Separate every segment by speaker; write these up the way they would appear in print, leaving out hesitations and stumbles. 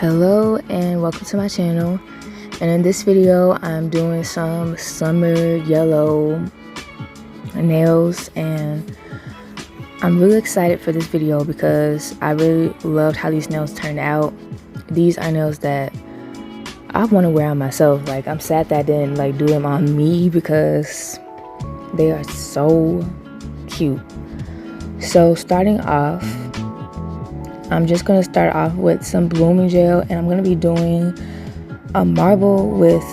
Speaker 1: Hello and welcome to my channel, and in this video I'm doing some summer yellow nails, and I'm really excited for this video because I really loved how these nails turned out. These are nails that I want to wear on myself. Like, I'm sad that I didn't do them on me because they are so cute. So starting off, I'm just going to start off with some blooming gel, and I'm going to be doing a marble with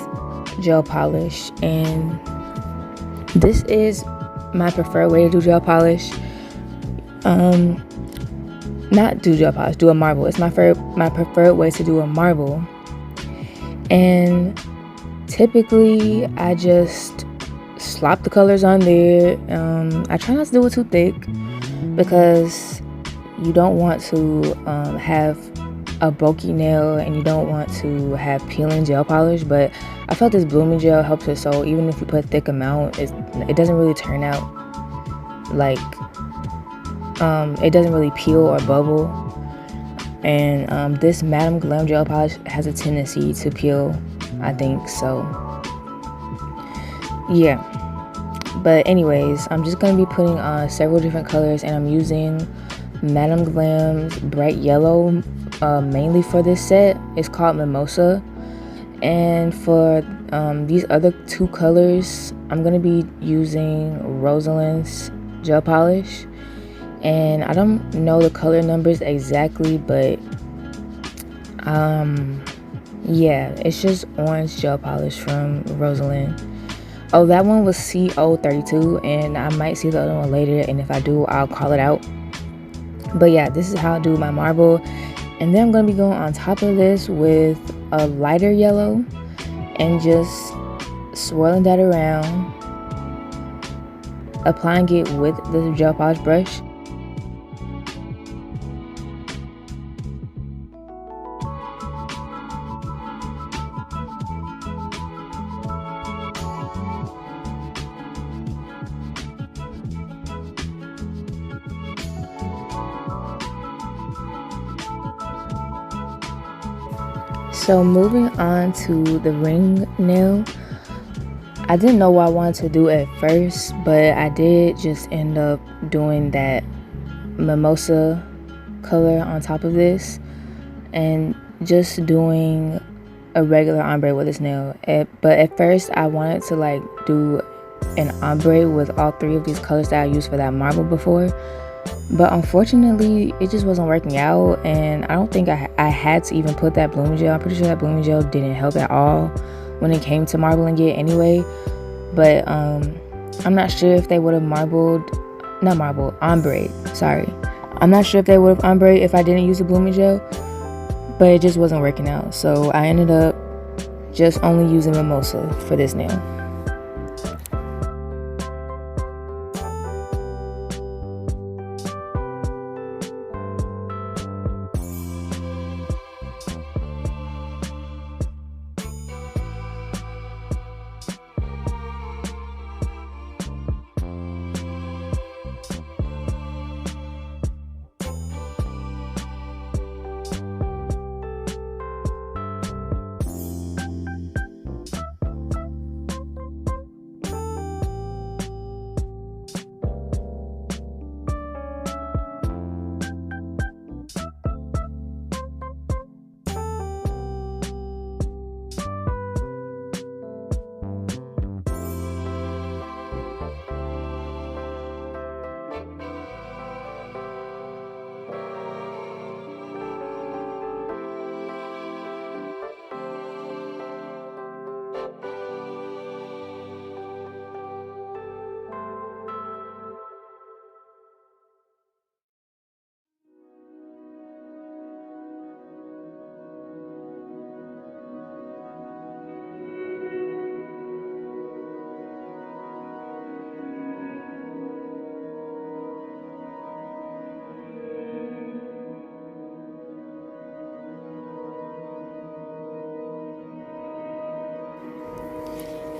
Speaker 1: gel polish. And this is my preferred way to do gel polish. Not do gel polish, do a marble. It's my preferred way to do a marble. And typically I just slop the colors on there. I try not to do it too thick because you don't want to have a bulky nail, and you don't want to have peeling gel polish. But I felt this blooming gel helps it, so even if you put a thick amount, it doesn't really turn out like it doesn't really peel or bubble. And this Madam Glam gel polish has a tendency to peel, I think. So yeah, but anyways, I'm just gonna be putting on several different colors, and I'm using Madam Glam's bright yellow mainly for this set. It's called Mimosa. And for these other two colors, I'm gonna be using Rosalind's gel polish, and I don't know the color numbers exactly, but yeah, it's just orange gel polish from Rosalind. Oh, that one was CO32, and I might see the other one later, and if I do, I'll call it out. But yeah, this is how I do my marble. And then I'm going to be going on top of this with a lighter yellow and just swirling that around, applying it with the gel polish brush. So moving on to the ring nail, I didn't know what I wanted to do at first, but I did just end up doing that mimosa color on top of this, and just doing a regular ombre with this nail. But at first I wanted to do an ombre with all three of these colors that I used for that marble before. But unfortunately, it just wasn't working out, and I don't think I had to even put that blooming gel. I'm pretty sure that blooming gel didn't help at all when it came to marbling it anyway. But I'm not sure if they would have ombre. Sorry. I'm not sure if they would have ombre if I didn't use the blooming gel, but it just wasn't working out. So I ended up just only using mimosa for this nail.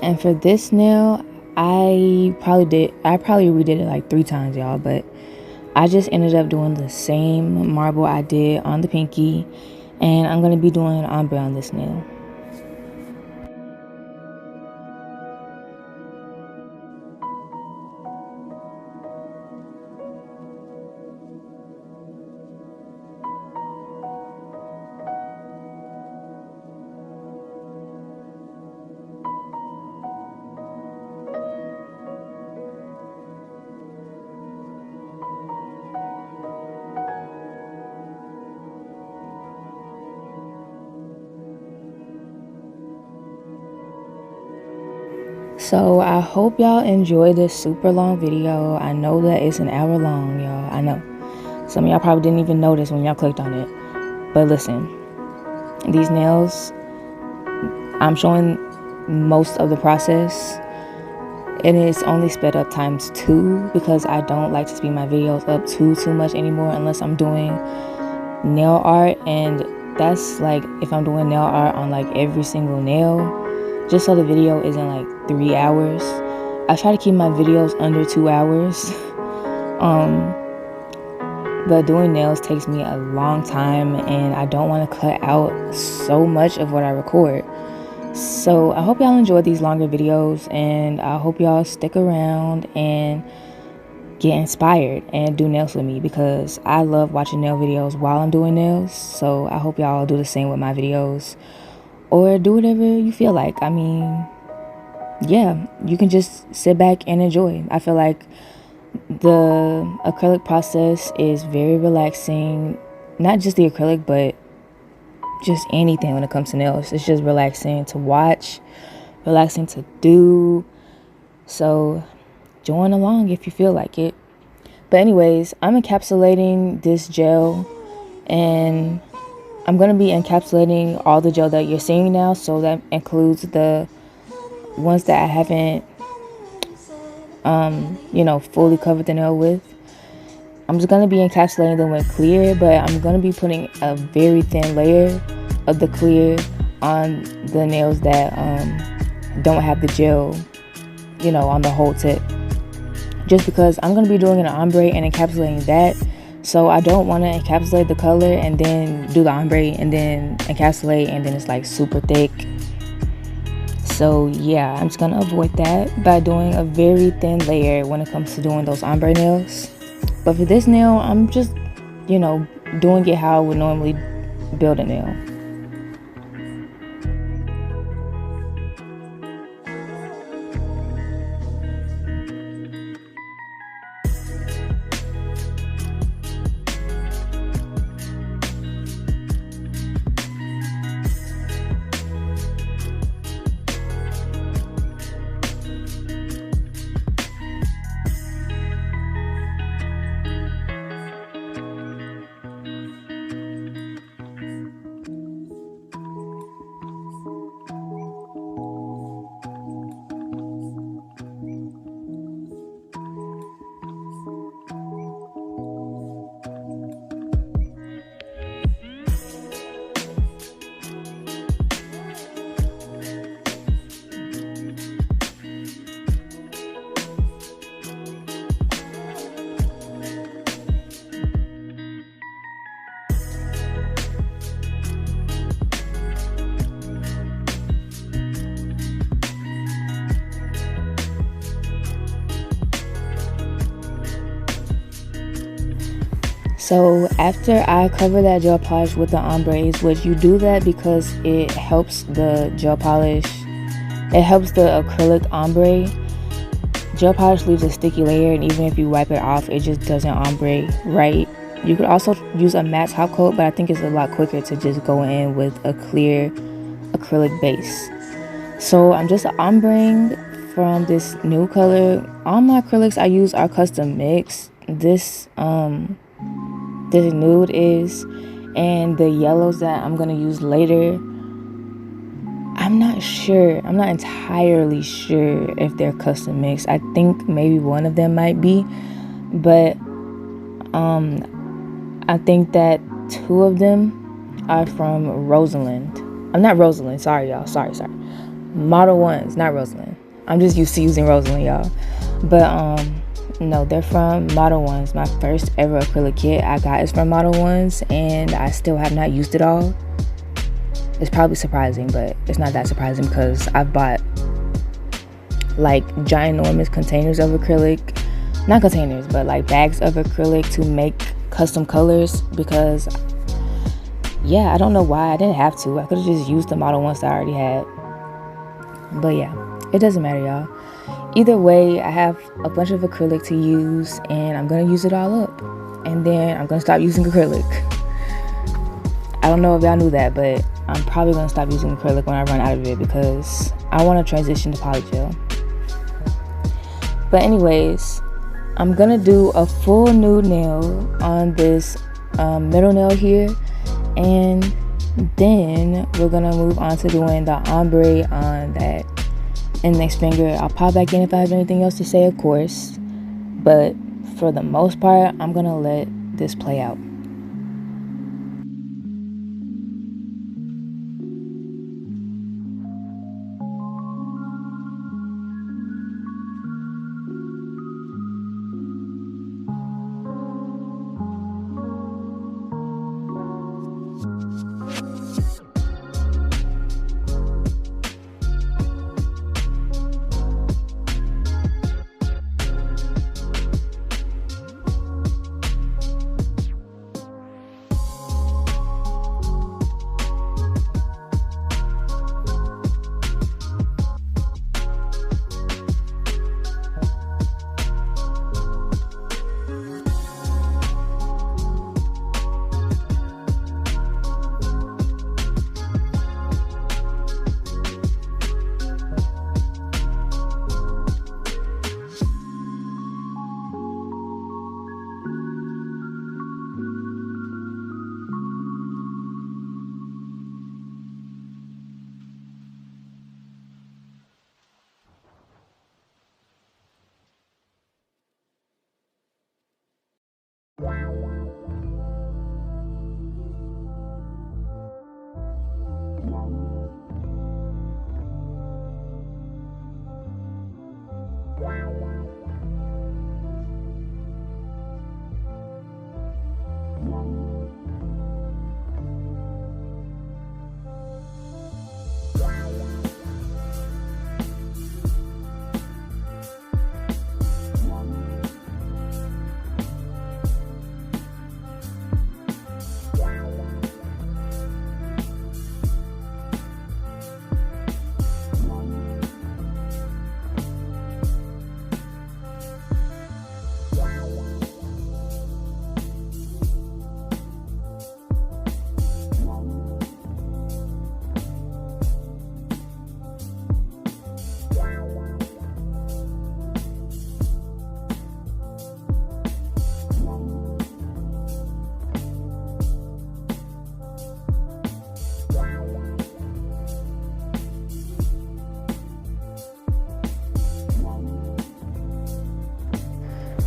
Speaker 1: And for this nail, I probably redid it like 3 times, y'all, but I just ended up doing the same marble I did on the pinky, And I'm going to be doing an ombre on this nail. So I hope y'all enjoy this super long video. I know that it's an hour long, y'all. I know. Some of y'all probably didn't even notice when y'all clicked on it. But listen, these nails, I'm showing most of the process. And it's only sped up ×2 because I don't like to speed my videos up too much anymore unless I'm doing nail art. And that's like if I'm doing nail art on like every single nail, just so the video isn't like 3 hours. I try to keep my videos under 2 hours. But doing nails takes me a long time and I don't want to cut out so much of what I record. So I hope y'all enjoy these longer videos, and I hope y'all stick around and get inspired and do nails with me, because I love watching nail videos while I'm doing nails. So I hope y'all do the same with my videos, or do whatever you feel like. I mean, yeah, you can just sit back and enjoy. I feel like the acrylic process is very relaxing. Not just the acrylic, but just anything when it comes to nails. It's just relaxing to watch, relaxing to do. So join along if you feel like it. But anyways, I'm encapsulating this gel, and I'm going to be encapsulating all the gel that you're seeing now. So that includes the ones that I haven't fully covered the nail with. I'm just going to be encapsulating them with clear, but I'm going to be putting a very thin layer of the clear on the nails that don't have the gel, on the whole tip. Just because I'm going to be doing an ombre and encapsulating that. So I don't want to encapsulate the color and then do the ombre and then encapsulate and then it's like super thick. So yeah, I'm just going to avoid that by doing a very thin layer when it comes to doing those ombre nails. But for this nail, I'm just, doing it how I would normally build a nail. So after I cover that gel polish with the ombres, which you do that because it helps the gel polish, it helps the acrylic ombre. Gel polish leaves a sticky layer, and even if you wipe it off, it just doesn't ombre right. You could also use a matte top coat, but I think it's a lot quicker to just go in with a clear acrylic base. So I'm just ombreing from this new color. All my acrylics I use are custom mix. This nude is, and the yellows that I'm gonna use later, I'm not entirely sure if they're custom mixed. I think maybe one of them might be, but I think that 2 of them are from Rosalind. I'm not Rosalind, sorry y'all, sorry. Model 1's not Rosalind. I'm just used to using Rosalind, y'all. But No, they're from Model Ones. My first ever acrylic kit I got is from Model Ones, and I still have not used it all. It's probably surprising, but it's not that surprising because I've bought like ginormous containers of acrylic, not containers, but like bags of acrylic to make custom colors, because yeah, I don't know why I didn't have to. I could have just used the Model Ones that I already had. But yeah, it doesn't matter, y'all. Either way, I have a bunch of acrylic to use, and I'm gonna use it all up, and then I'm gonna stop using acrylic. I don't know if y'all knew that, but I'm probably gonna stop using acrylic when I run out of it, because I want to transition to polygel. But anyways, I'm gonna do a full nude nail on this middle nail here, and then we're gonna move on to doing the ombre on that index finger. I'll pop back in if I have anything else to say, of course, but for the most part, I'm gonna let this play out.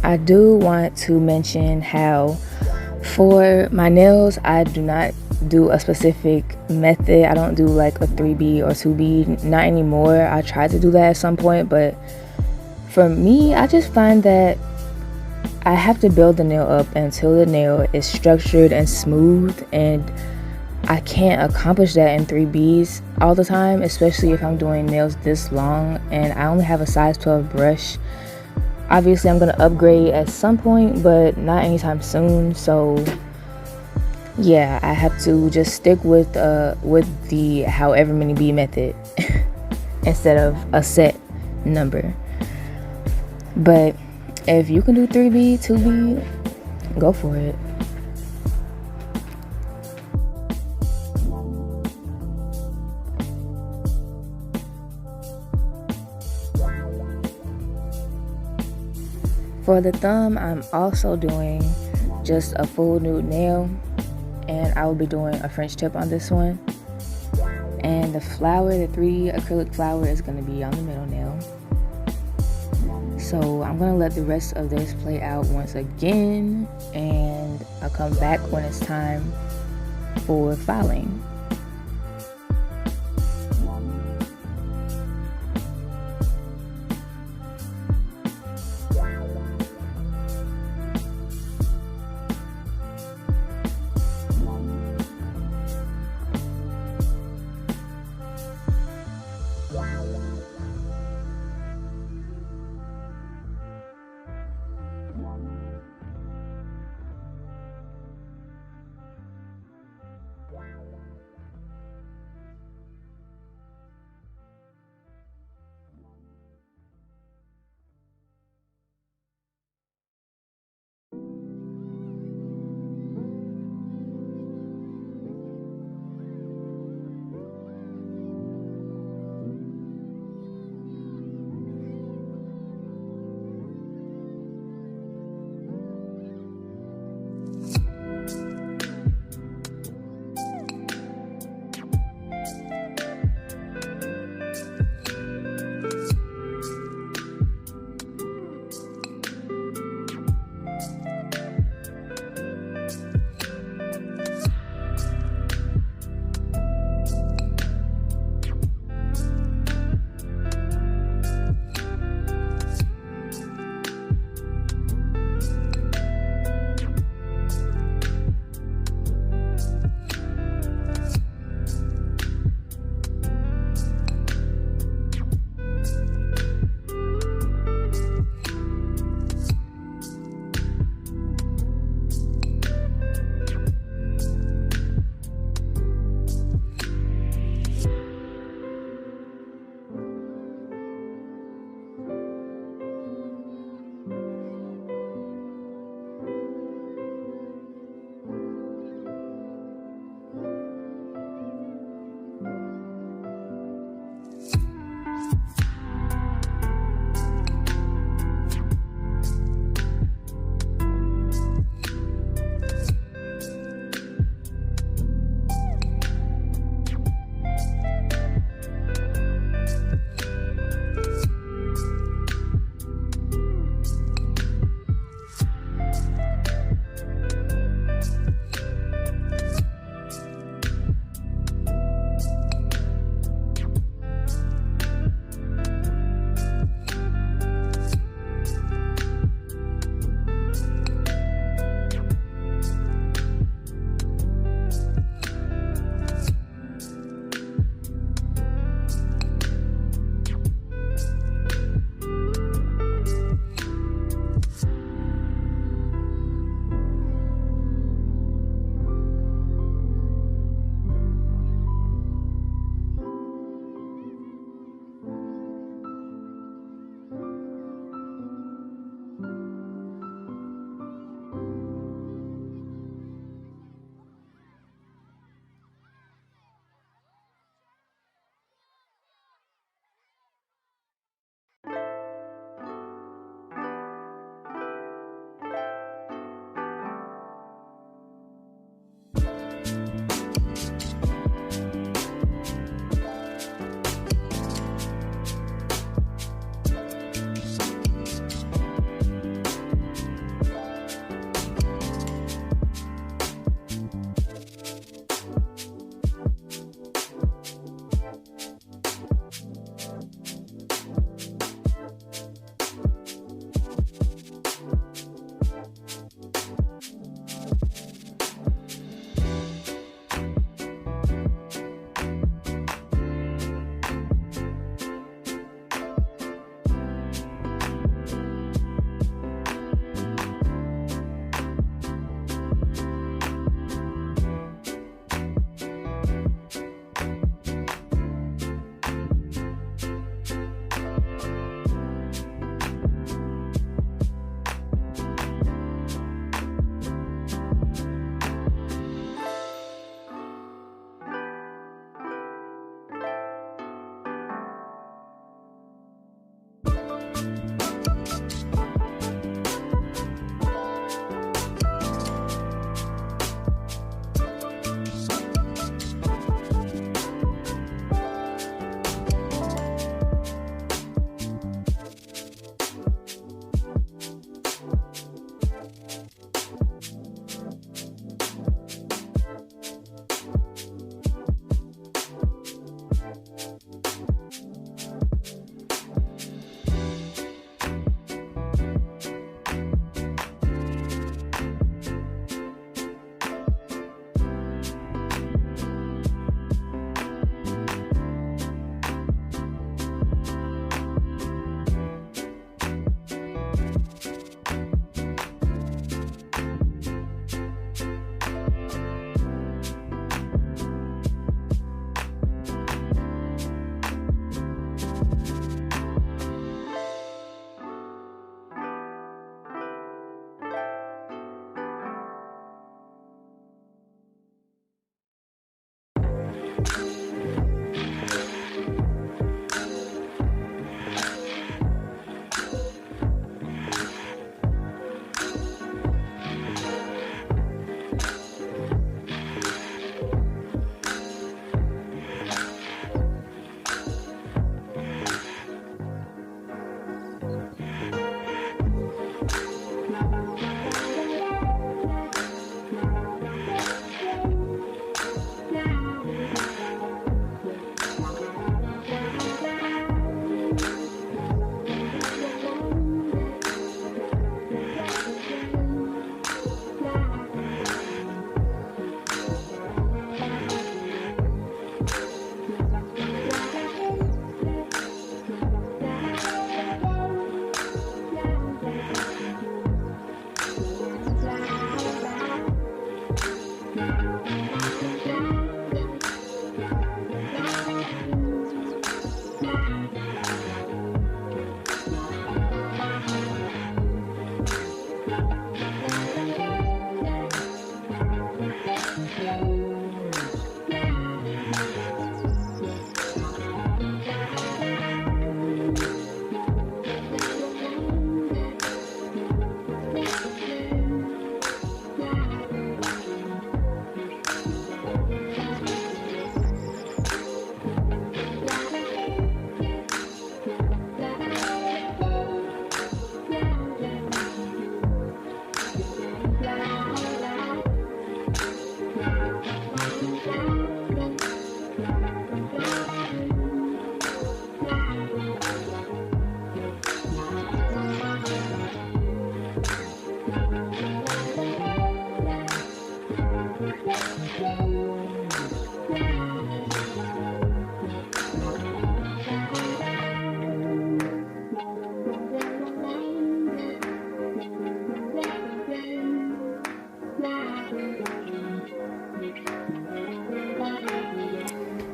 Speaker 1: I do want to mention how for my nails, I do not do a specific method. I don't do like a 3B or 2B, not anymore. I tried to do that at some point, but for me, I just find that I have to build the nail up until the nail is structured and smooth, and I can't accomplish that in 3Bs all the time, especially if I'm doing nails this long and I only have a size 12 brush. Obviously, I'm gonna upgrade at some point, but not anytime soon. So yeah, I have to just stick with the however many B method instead of a set number. But if you can do 3B, 2B, go for it. For the thumb, I'm also doing just a full nude nail, and I will be doing a French tip on this one. And the flower, the 3D acrylic flower, is going to be on the middle nail. So I'm going to let the rest of this play out once again, and I'll come back when it's time for filing.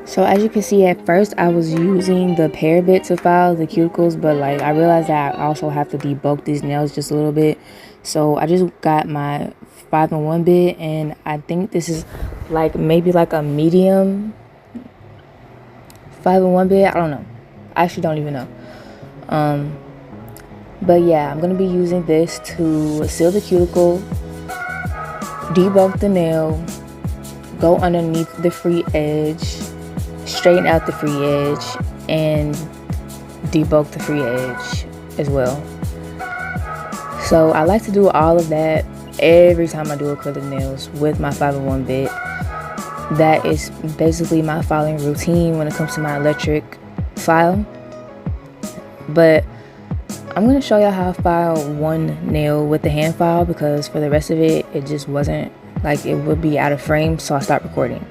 Speaker 1: So as you can see, at first I was using the pear bit to file the cuticles, but like I realized that I also have to debulk these nails just a little bit. So I just got my 5-in-1 bit, and I think this is like maybe like a medium 5-in-1 bit. I don't know. I actually don't even know. But yeah, I'm gonna be using this to seal the cuticle, debulk the nail, go underneath the free edge, straighten out the free edge, and debulk the free edge as well. So I like to do all of that every time I do acrylic nails with my 5-in-1 bit. That is basically my filing routine when it comes to my electric file. But I'm going to show y'all how I file one nail with the hand file, because for the rest of it, it just wasn't, like, it would be out of frame, so I stopped recording.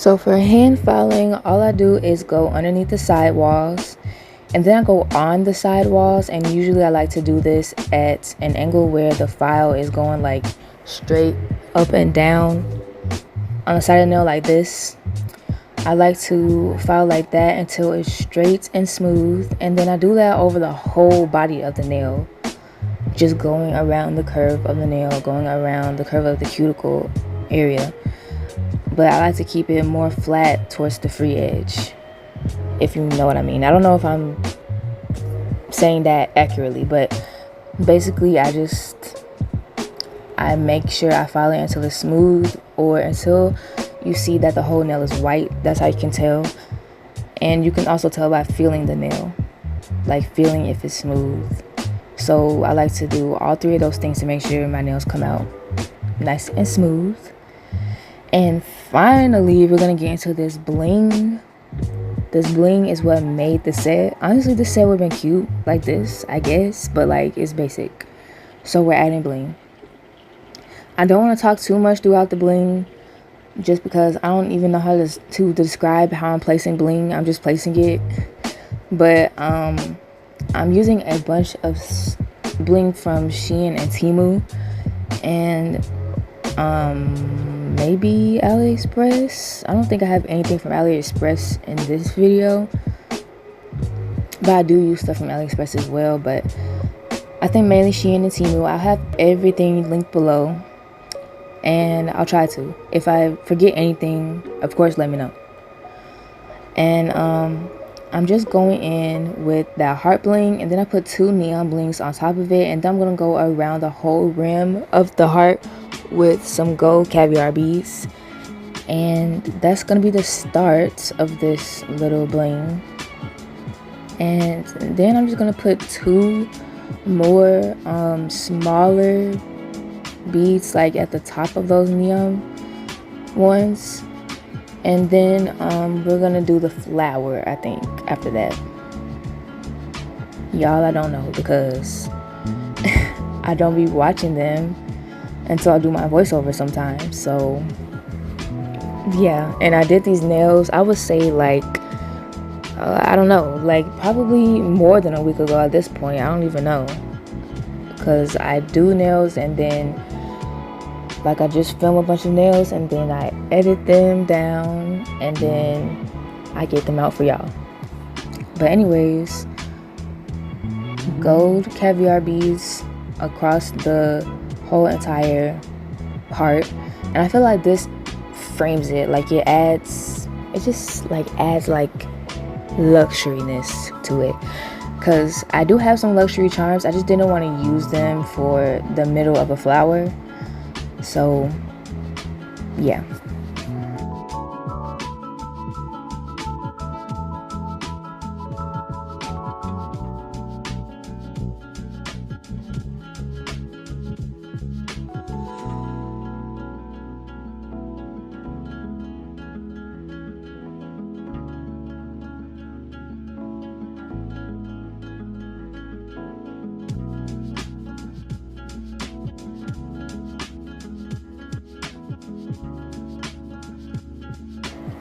Speaker 1: So for hand filing, all I do is go underneath the sidewalls, and then I go on the sidewalls, and usually I like to do this at an angle where the file is going like straight up and down on the side of the nail like this. I like to file like that until it's straight and smooth, and then I do that over the whole body of the nail, just going around the curve of the nail, going around the curve of the cuticle area. But I like to keep it more flat towards the free edge, if you know what I mean. I don't know if I'm saying that accurately, but basically I make sure I file it until it's smooth, or until you see that the whole nail is white. That's how you can tell. And you can also tell by feeling the nail, like feeling if it's smooth. So I like to do all three of those things to make sure my nails come out nice and smooth. And finally, we're gonna get into this bling. This bling is what made the set. Honestly, this set would have been cute like this, I guess, but like it's basic. So we're adding bling. I don't want to talk too much throughout the bling, just because I don't even know how to describe how I'm placing bling. I'm just placing it. But I'm using a bunch of bling from Shein and Temu, and maybe AliExpress. I don't think I have anything from AliExpress in this video, but I do use stuff from AliExpress as well. But I think mainly Shein and Temu. I'll have everything linked below, and I'll try to. If I forget anything, of course, let me know. And I'm just going in with that heart bling, and then I put 2 neon blings on top of it, and then I'm gonna go around the whole rim of the heart with some gold caviar beads. And that's gonna be the start of this little bling. And then I'm just gonna put 2 more smaller beads like at the top of those neon ones, and then we're gonna do the flower, I think, after that. Y'all, I don't know, because I don't be watching them until I do my voiceover sometimes. So yeah, and I did these nails, I would say like I don't know, like probably more than a week ago at this point. I don't even know, because I do nails and then like I just film a bunch of nails and then I edit them down and then I get them out for y'all. But anyways, gold caviar beads across the whole entire part, and I feel like this frames it, like it just like adds like luxuriness to it, because I do have some luxury charms. I just didn't want to use them for the middle of a flower. So yeah.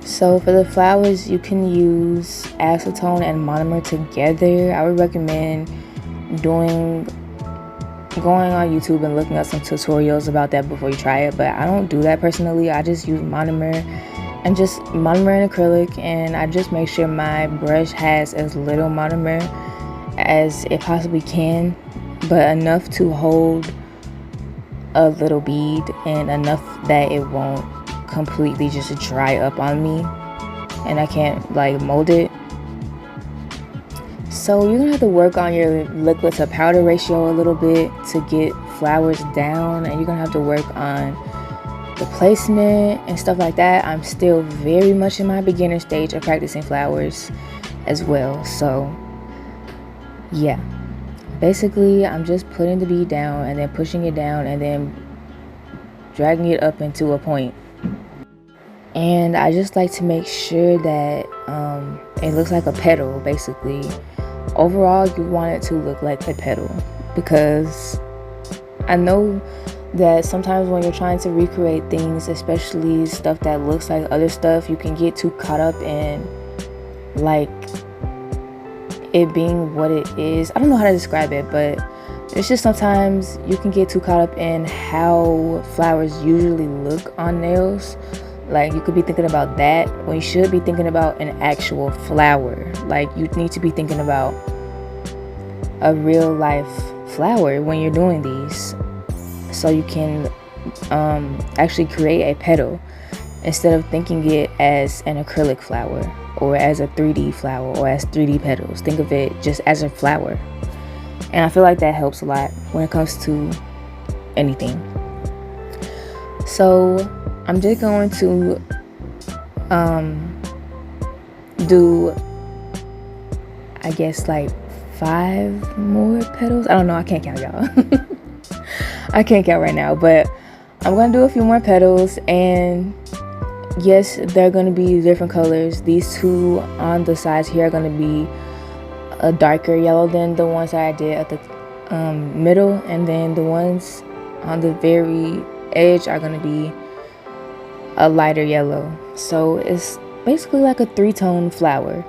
Speaker 1: So for the flowers, you can use acetone and monomer together. I would recommend going on YouTube and looking up some tutorials about that before you try it, but I don't do that personally. I just use monomer and acrylic, and I just make sure my brush has as little monomer as it possibly can, but enough to hold a little bead and enough that it won't completely just dry up on me and I can't like mold it. So you're gonna have to work on your liquid to powder ratio a little bit to get flowers down, and you're gonna have to work on the placement and stuff like that. I'm still very much in my beginner stage of practicing flowers as well. So yeah, basically I'm just putting the bead down and then pushing it down and then dragging it up into a point. And I just like to make sure that it looks like a petal. Basically, overall you want it to look like a petal, because I know that sometimes when you're trying to recreate things, especially stuff that looks like other stuff, you can get too caught up in like it being what it is. I don't know how to describe it, but it's just sometimes you can get too caught up in how flowers usually look on nails. Like you could be thinking about that when you should be thinking about an actual flower. Like you need to be thinking about a real life flower when you're doing these, so you can actually create a petal instead of thinking it as an acrylic flower or as a 3D flower or as 3D petals. Think of it just as a flower. And I feel like that helps a lot when it comes to anything. So I'm just going to do, I guess, like 5 more petals. I don't know, I can't count, y'all. I can't count right now, but I'm gonna do a few more petals, and yes, they're gonna be different colors. These two on the sides here are gonna be a darker yellow than the ones that I did at the middle, and then the ones on the very edge are gonna be a lighter yellow. So it's basically like a 3-tone flower.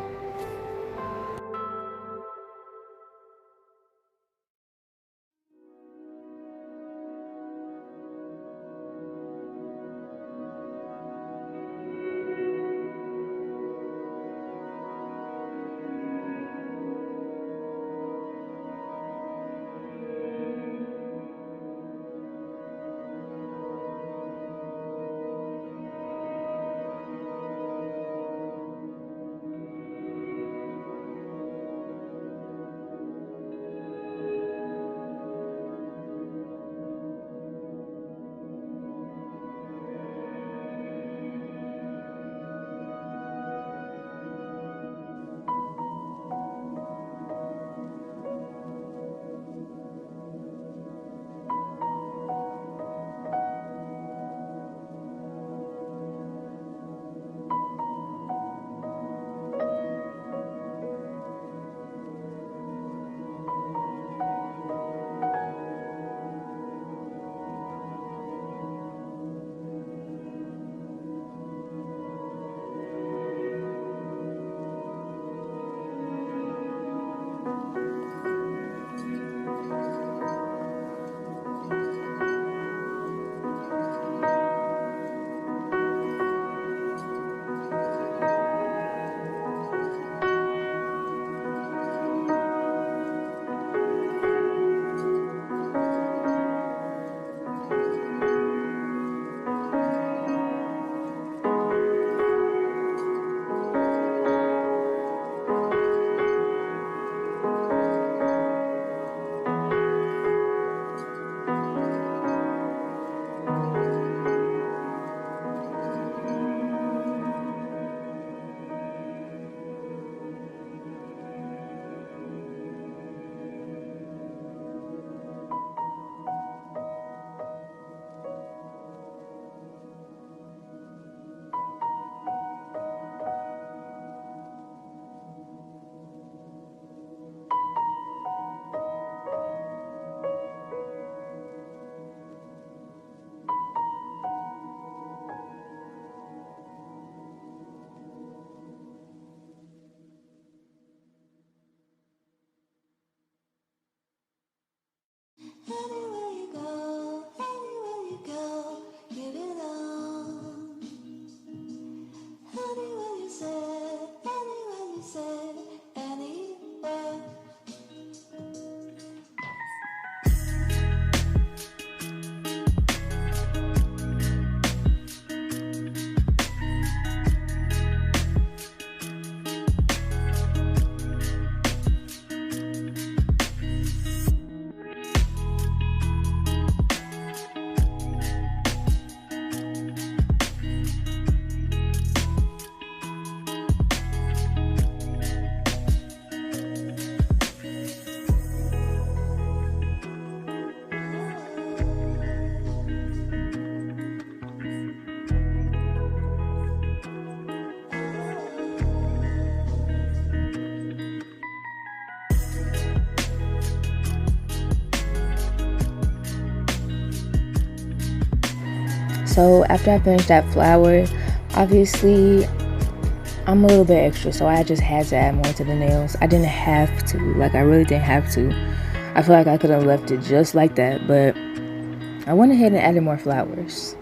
Speaker 1: So after I finished that flower, obviously I'm a little bit extra, so I just had to add more to the nails. I didn't have to, like, I really didn't have to. I feel like I could have left it just like that, but I went ahead and added more flowers.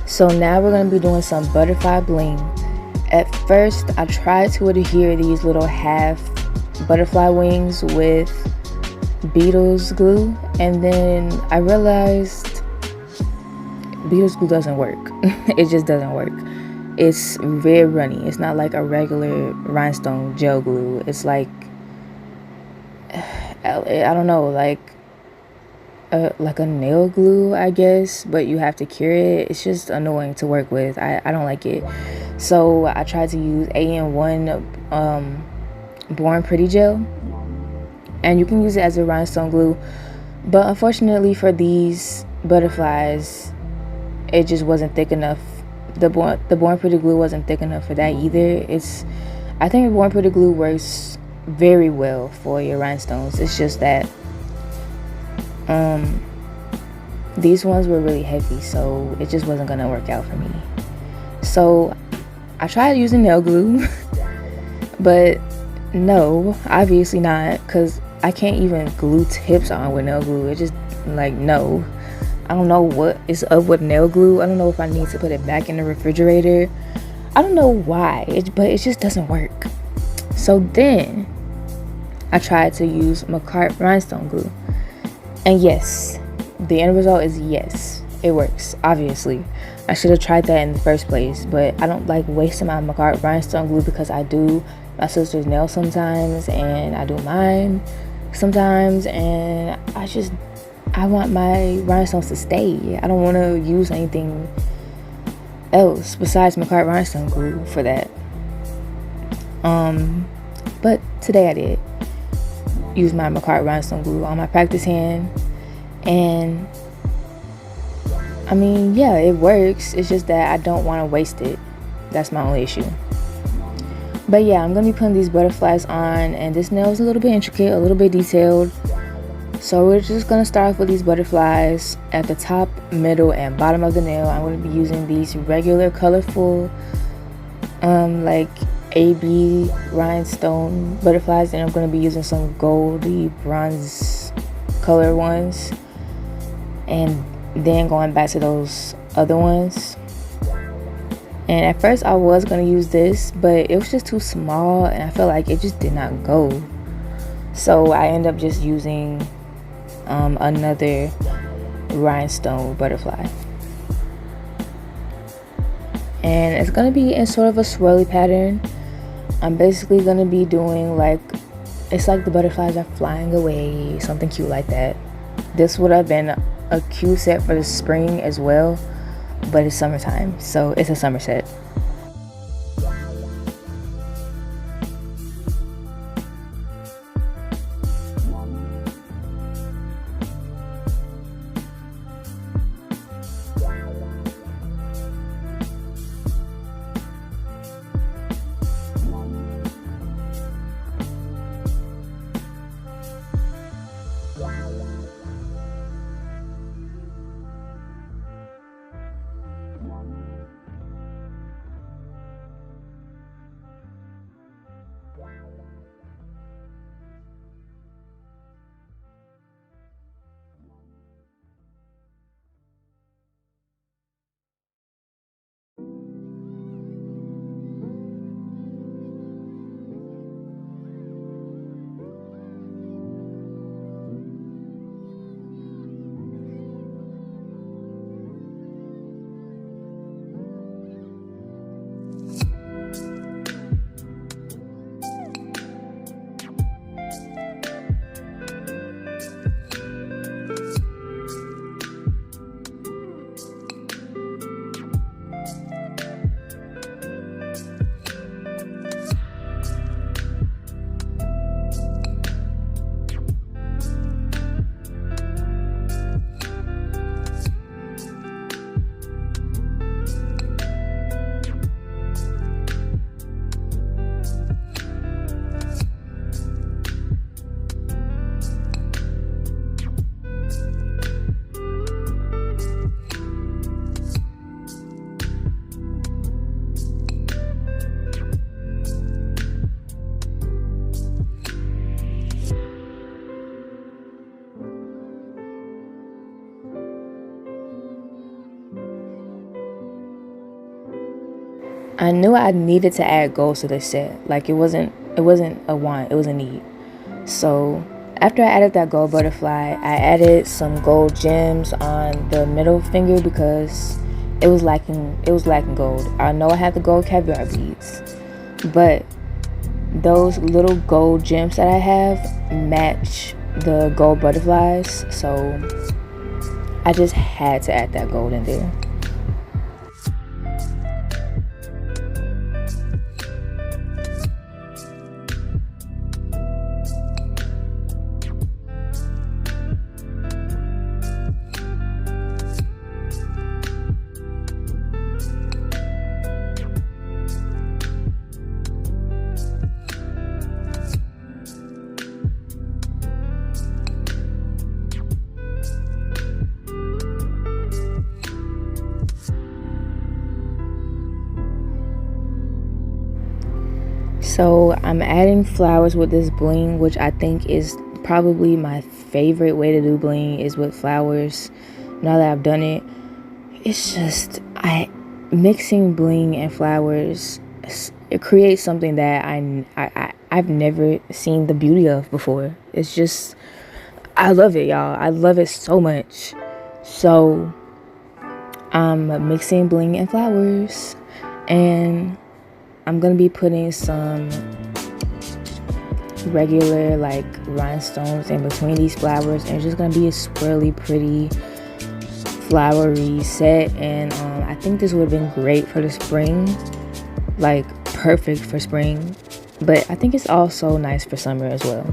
Speaker 1: So now we're going to be doing some butterfly bling. At first, I tried to adhere these little half butterfly wings with Beetle's glue, and then I realized Beetle's glue doesn't work. It just doesn't work. It's very runny. It's not like a regular rhinestone gel glue. It's like, I don't know, like a nail glue, I guess, but you have to cure it. It's just annoying to work with. I don't like it. So I tried to use AN1 Born Pretty gel, and you can use it as a rhinestone glue, but unfortunately for these butterflies, it just wasn't thick enough. The Born Pretty glue wasn't thick enough for that either. I think Born Pretty glue works very well for your rhinestones. It's just that these ones were really heavy, so it just wasn't gonna work out for me. So I tried using nail glue, but no, obviously not, because I can't even glue tips on with nail glue. It just, like, no. I don't know what is up with nail glue. I don't know if I need to put it back in the refrigerator. I don't know why, but it just doesn't work. So then I tried to use Macart rhinestone glue. And yes, the end result is yes, it works, obviously. I should have tried that in the first place, but I don't like wasting my Macart rhinestone glue because I do my sister's nails sometimes and I do mine sometimes, and I want my rhinestones to stay. I don't want to use anything else besides Macart rhinestone glue for that. But today I did use my Macart rhinestone glue on my practice hand, and I mean, yeah, it works. It's just that I don't want to waste it. That's my only issue. But yeah, I'm gonna be putting these butterflies on, and this nail is a little bit intricate, a little bit detailed. So we're just gonna start off with these butterflies at the top, middle, and bottom of the nail. I'm gonna be using these regular colorful like AB rhinestone butterflies, and I'm going to be using some goldy bronze color ones, and then going back to those other ones. And at first I was going to use this, but it was just too small and I felt like it just did not go, so I ended up just using another rhinestone butterfly, and it's going to be in sort of a swirly pattern. I'm basically going to be doing it's like the butterflies are flying away, something cute like that. This would have been a cute set for the spring as well, but it's summertime, so it's a summer set. I knew I needed to add gold to this set. Like, it wasn't a want, it was a need. So after I added that gold butterfly, I added some gold gems on the middle finger because it was lacking gold. I know I have the gold caviar beads, but those little gold gems that I have match the gold butterflies, so I just had to add that gold in there. So I'm adding flowers with this bling, which I think is probably my favorite way to do bling, is with flowers. Now that I've done it, it's just mixing bling and flowers, it creates something that I I've never seen the beauty of before. It's just, I love it, y'all. I love it so much. So I'm mixing bling and flowers, and I'm gonna be putting some regular like rhinestones in between these flowers, and it's just gonna be a swirly, pretty, flowery set. And I think this would have been great for the spring, like perfect for spring, but I think it's also nice for summer as well.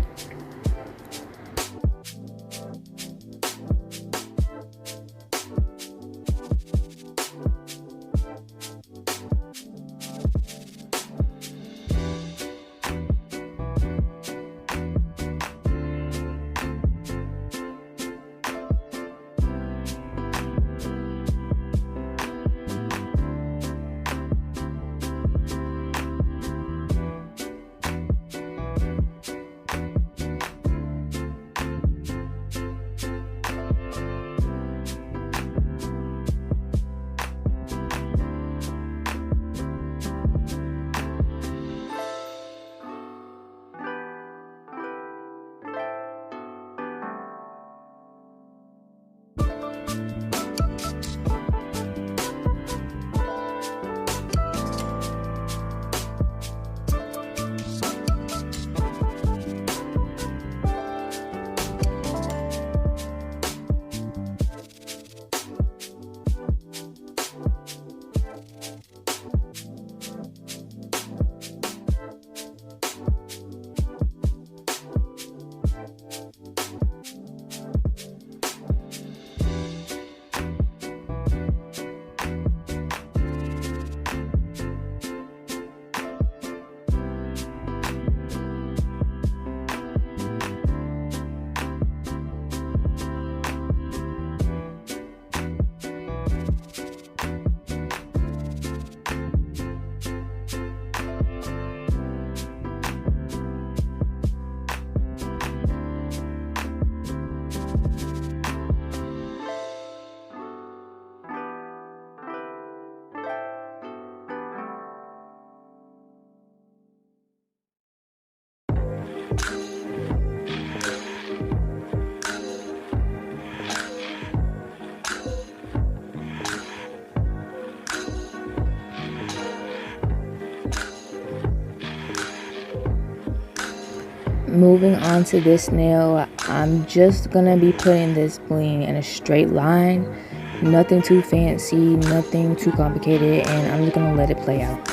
Speaker 1: Moving on to this nail, I'm just gonna be putting this bling in a straight line, nothing too fancy, nothing too complicated, and I'm just gonna let it play out.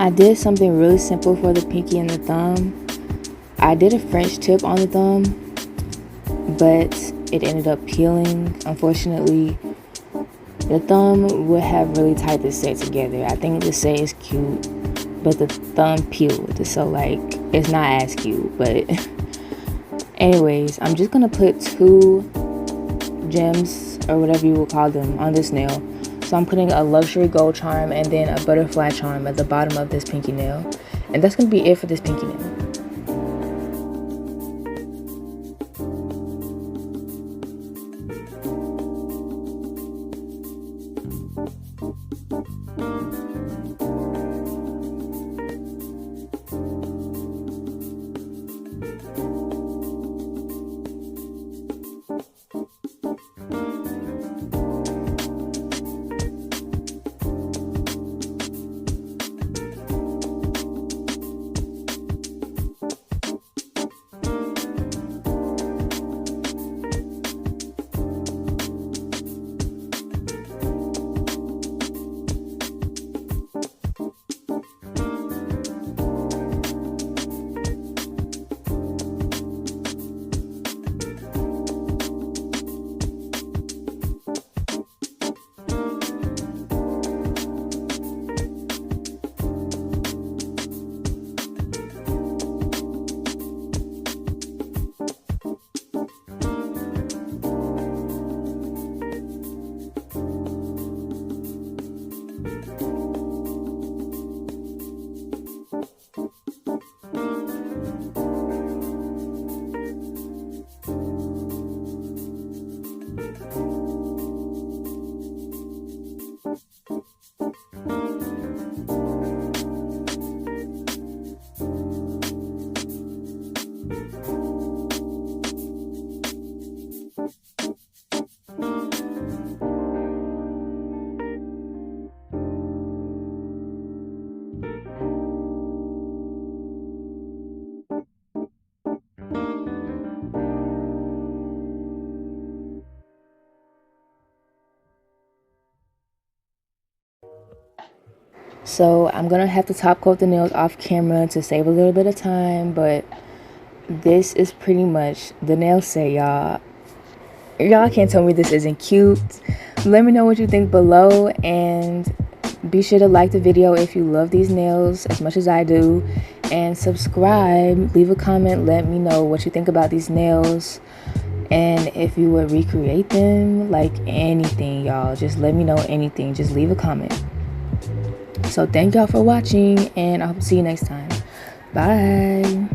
Speaker 1: I did something really simple for the pinky and the thumb. I did a French tip on the thumb, but it ended up peeling. Unfortunately, the thumb would have really tied the set together. I think the set is cute, but the thumb peeled, so like it's not as cute. But anyways, I'm just gonna put 2 gems or whatever you will call them on this nail. So I'm putting a luxury gold charm and then a butterfly charm at the bottom of this pinky nail, and that's gonna be it for this pinky nail. So I'm gonna have to top coat the nails off camera to save a little bit of time, but this is pretty much the nail set, y'all. Y'all can't tell me this isn't cute. Let me know what you think below, and be sure to like the video if you love these nails as much as I do, and subscribe. Leave a comment, let me know what you think about these nails, and if you would recreate them. Like anything, y'all, just let me know. Anything, just leave a comment. So thank y'all for watching, and I hope to see you next time. Bye.